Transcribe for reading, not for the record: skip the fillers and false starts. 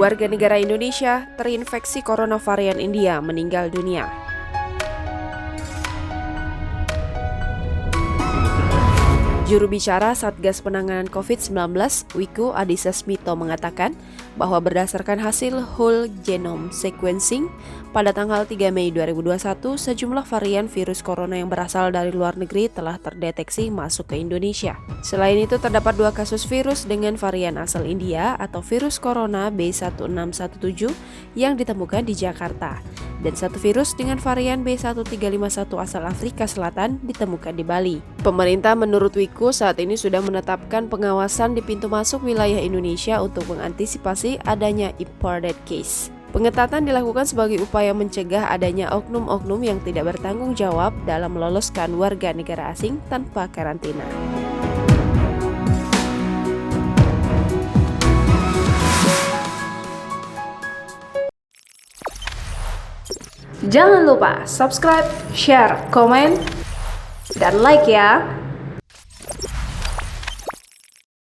Warga negara Indonesia terinfeksi corona varian India meninggal dunia. Juru bicara Satgas Penanganan COVID-19, Wiku Adhisa Smito mengatakan bahwa berdasarkan hasil whole genome sequencing pada tanggal 3 Mei 2021, sejumlah varian virus corona yang berasal dari luar negeri telah terdeteksi masuk ke Indonesia. Selain itu, terdapat 2 kasus virus dengan varian asal India atau virus corona B1617 yang ditemukan di Jakarta, dan 1 virus dengan varian B1351 asal Afrika Selatan ditemukan di Bali. Pemerintah menurut Wiku saat ini sudah menetapkan pengawasan di pintu masuk wilayah Indonesia untuk mengantisipasi adanya imported case. Pengetatan dilakukan sebagai upaya mencegah adanya oknum-oknum yang tidak bertanggung jawab dalam meloloskan warga negara asing tanpa karantina. Jangan lupa subscribe, share, komen, dan like ya!